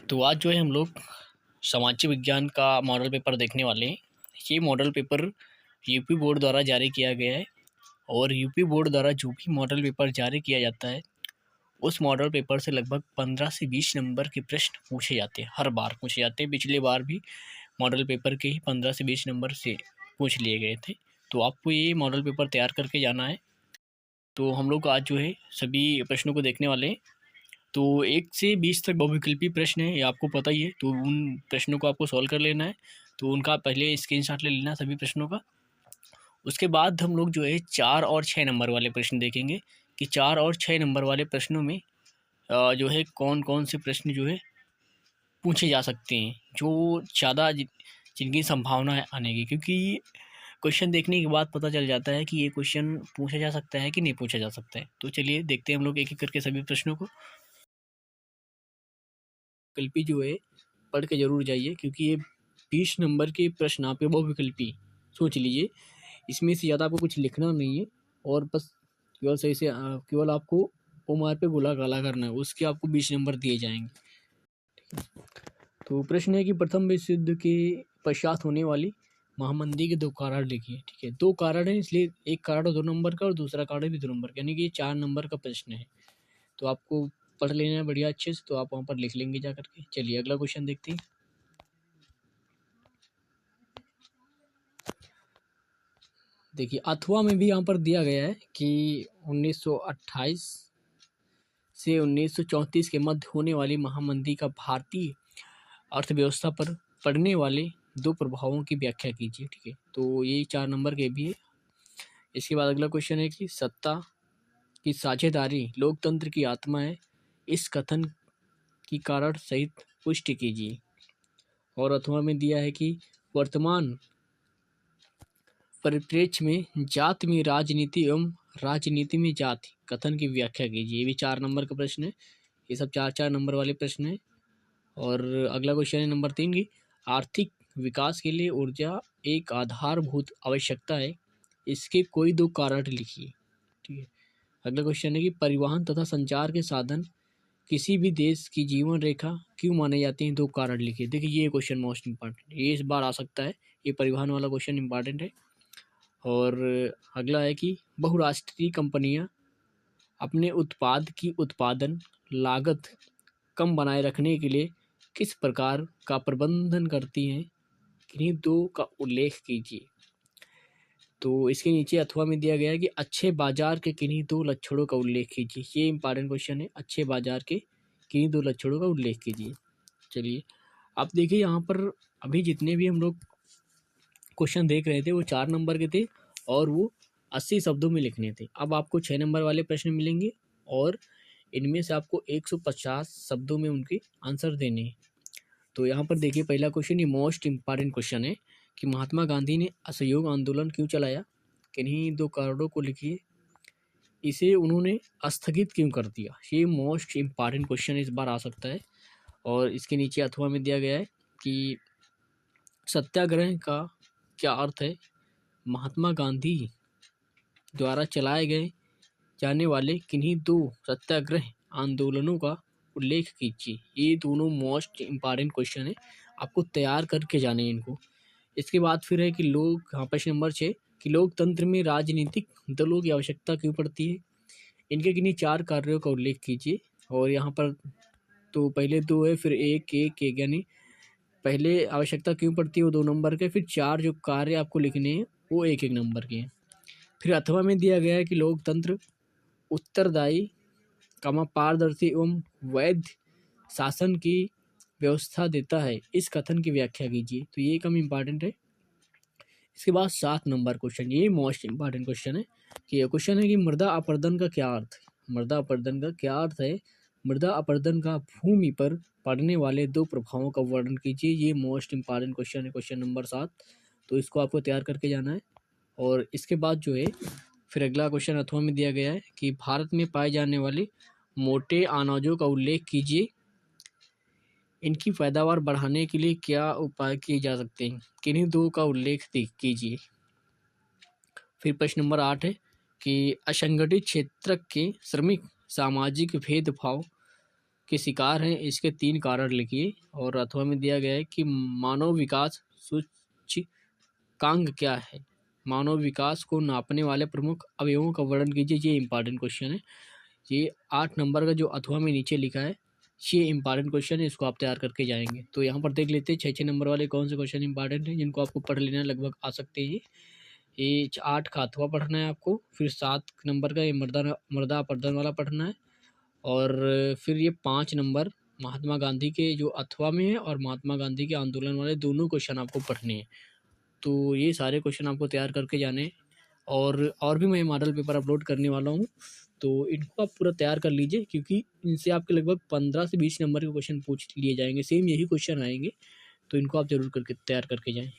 तो आज जो है हम लोग सामाजिक विज्ञान का मॉडल पेपर देखने वाले हैं। ये मॉडल पेपर यूपी बोर्ड द्वारा जारी किया गया है और यूपी बोर्ड द्वारा जो भी मॉडल पेपर जारी किया जाता है उस मॉडल पेपर से लगभग 15 से 20 नंबर के प्रश्न पूछे जाते हैं। हर बार पूछे जाते हैं। पिछली बार भी मॉडल पेपर के ही 15 से 20 नंबर से पूछ लिए गए थे। तो आपको ये मॉडल पेपर तैयार करके जाना है। तो हम लोग आज जो है सभी प्रश्नों को देखने वाले हैं। तो 1 से 20 तक बहुविकल्पी प्रश्न है, ये आपको पता ही है। तो उन प्रश्नों को आपको सॉल्व कर लेना है। तो उनका पहले स्क्रीनशॉट ले लेना सभी प्रश्नों का। उसके बाद हम लोग जो है 4 और 6 नंबर वाले प्रश्न देखेंगे कि 4 और 6 नंबर वाले प्रश्नों में जो है कौन-कौन से प्रश्न जो है पूछे जा सकते हैं, जो ज़्यादा जिनकी संभावना है आने की। क्योंकि क्वेश्चन देखने के बाद पता चल जाता है कि ये क्वेश्चन पूछा जा सकता है कि नहीं पूछा जा सकता है। तो चलिए देखते हैं हम लोग एक-एक करके सभी प्रश्नों को। विकल्पी जो है पढ़ के ज़रूर जाइए, क्योंकि ये 20 नंबर के प्रश्न आपके बहुविकल्पी सोच लीजिए। इसमें से ज़्यादा आपको कुछ लिखना नहीं है और बस केवल सही से केवल आपको ओमार पे गोला काला करना है, उसके आपको 20 नंबर दिए जाएंगे। तो प्रश्न है कि प्रथम विश्व युद्ध के पश्चात होने वाली महामंदी के 2 कारण लिखिए। ठीक है, 2 कारण है, इसलिए एक कारण 2 नंबर का और दूसरा कारण भी 2 नंबर का, यानी कि 4 नंबर का प्रश्न है। तो आपको पढ़ लेना है बढ़िया अच्छे से, तो आप वहाँ पर लिख लेंगे जा करके। चलिए अगला क्वेश्चन देखते हैं। देखिए अथवा में भी यहाँ पर दिया गया है कि 1928 से 1934 के मध्य होने वाली महामंदी का भारतीय अर्थव्यवस्था पर पड़ने वाले 2 प्रभावों की व्याख्या कीजिए। ठीक है, तो ये 4 नंबर के भी है। इसके बाद अगला क्वेश्चन है कि सत्ता की साझेदारी लोकतंत्र की आत्मा है, इस कथन की कारण सहित पुष्टि कीजिए। और अथवा में दिया है कि वर्तमान परिप्रेक्ष्य में जाति में राजनीति एवं राजनीति में जाति कथन की व्याख्या कीजिए। ये भी 4 नंबर का प्रश्न है। ये सब 4-4 नंबर वाले प्रश्न है। और अगला क्वेश्चन है नंबर 3 की आर्थिक विकास के लिए ऊर्जा एक आधारभूत आवश्यकता है, इसके कोई 2 कारण लिखिए। ठीक है, अगला क्वेश्चन है कि परिवहन तथा संचार के साधन किसी भी देश की जीवन रेखा क्यों माने जाते हैं, 2 कारण लिखिए। देखिए ये क्वेश्चन मोस्ट इंपॉर्टेंट, ये इस बार आ सकता है। ये परिवहन वाला क्वेश्चन इंपॉर्टेंट है। और अगला है कि बहुराष्ट्रीय कंपनियां अपने उत्पाद की उत्पादन लागत कम बनाए रखने के लिए किस प्रकार का प्रबंधन करती हैं, किन्हीं 2 का उल्लेख कीजिए। तो इसके नीचे अथवा में दिया गया है कि अच्छे बाजार के किन्हीं 2 लक्षणों का उल्लेख कीजिए। ये इंपॉर्टेंट क्वेश्चन है, अच्छे बाजार के किन्हीं 2 लक्षणों का उल्लेख कीजिए। चलिए आप देखिए यहाँ पर अभी जितने भी हम लोग क्वेश्चन देख रहे थे वो 4 नंबर के थे और वो 80 शब्दों में लिखने थे। अब आपको 6 नंबर वाले प्रश्न मिलेंगे और इनमें से आपको 150 शब्दों में उनके आंसर देने हैं। तो यहाँ पर देखिए पहला क्वेश्चन, ये मोस्ट इम्पॉर्टेंट क्वेश्चन है कि महात्मा गांधी ने असहयोग आंदोलन क्यों चलाया, किन्हीं 2 कारणों को लिखिए। इसे उन्होंने स्थगित क्यों कर दिया, ये मोस्ट इम्पॉर्टेंट क्वेश्चन इस बार आ सकता है। और इसके नीचे अथवा में दिया गया है कि सत्याग्रह का क्या अर्थ है, महात्मा गांधी द्वारा चलाए गए जाने वाले किन्हीं 2 सत्याग्रह आंदोलनों का उल्लेख कीजिए। ये दोनों मोस्ट इम्पॉर्टेंट क्वेश्चन है, आपको तैयार करके जाने हैं इनको। इसके बाद फिर है कि प्रश्न नंबर 6 कि लोकतंत्र में राजनीतिक दलों की आवश्यकता क्यों पड़ती है, इनके किन्हीं 4 कार्यों का उल्लेख कीजिए। और यहाँ पर तो पहले 2 है, फिर एक यानी पहले आवश्यकता क्यों पड़ती है वो 2 नंबर के, फिर 4 जो कार्य आपको लिखने हैं वो 1-1 नंबर के हैं। फिर अथवा में दिया गया है कि लोकतंत्र उत्तरदायी पारदर्शी एवं वैध शासन की व्यवस्था देता है, इस कथन की व्याख्या कीजिए। तो ये कम इम्पॉर्टेंट है। इसके बाद 7 नंबर क्वेश्चन, ये मोस्ट इम्पॉर्टेंट क्वेश्चन है कि ये क्वेश्चन है कि मृदा अपरदन का क्या अर्थ है। मृदा अपरदन का क्या अर्थ है, मृदा अपरदन का भूमि पर पड़ने वाले 2 प्रभावों का वर्णन कीजिए। ये मोस्ट इम्पॉर्टेंट क्वेश्चन है, क्वेश्चन नंबर 7। तो इसको आपको तैयार करके जाना है। और इसके बाद जो है फिर अगला क्वेश्चन अथवा में दिया गया है कि भारत में पाए जाने वाले मोटे अनाजों का उल्लेख कीजिए, इनकी पैदावार बढ़ाने के लिए क्या उपाय किए जा सकते हैं, किन्हीं 2 का उल्लेख कीजिए। फिर प्रश्न नंबर 8 है कि असंगठित क्षेत्र के श्रमिक सामाजिक भेदभाव के शिकार हैं, इसके 3 कारण लिखिए। और अथवा में दिया गया है कि मानव विकास सूचकांक क्या है? मानव विकास को नापने वाले प्रमुख अवयवों का वर्णन कीजिए। ये इंपॉर्टेंट क्वेश्चन है। ये 8 नंबर का जो अथवा में नीचे लिखा है, ये इंपॉर्टेंट क्वेश्चन है, इसको आप तैयार करके जाएंगे। तो यहाँ पर देख लेते हैं 6-6 नंबर वाले कौन से क्वेश्चन इंपॉर्टेंट हैं जिनको आपको पढ़ लेना लगभग आ सकते हैं। ये 8 का अथवा पढ़ना है आपको, फिर 7 नंबर का ये मृदा अपरदन वाला पढ़ना है, और फिर ये 5 नंबर महात्मा गांधी के जो अथवा में है और महात्मा गांधी के आंदोलन वाले दोनों क्वेश्चन आपको पढ़ने हैं। तो ये सारे क्वेश्चन आपको तैयार करके जाने हैं। और भी मैं मॉडल पेपर अपलोड करने वाला हूँ, तो इनको आप पूरा तैयार कर लीजिए, क्योंकि इनसे आपके लगभग 15 से 20 नंबर के क्वेश्चन पूछ लिए जाएंगे, सेम यही क्वेश्चन आएंगे। तो इनको आप जरूर करके तैयार करके जाएं।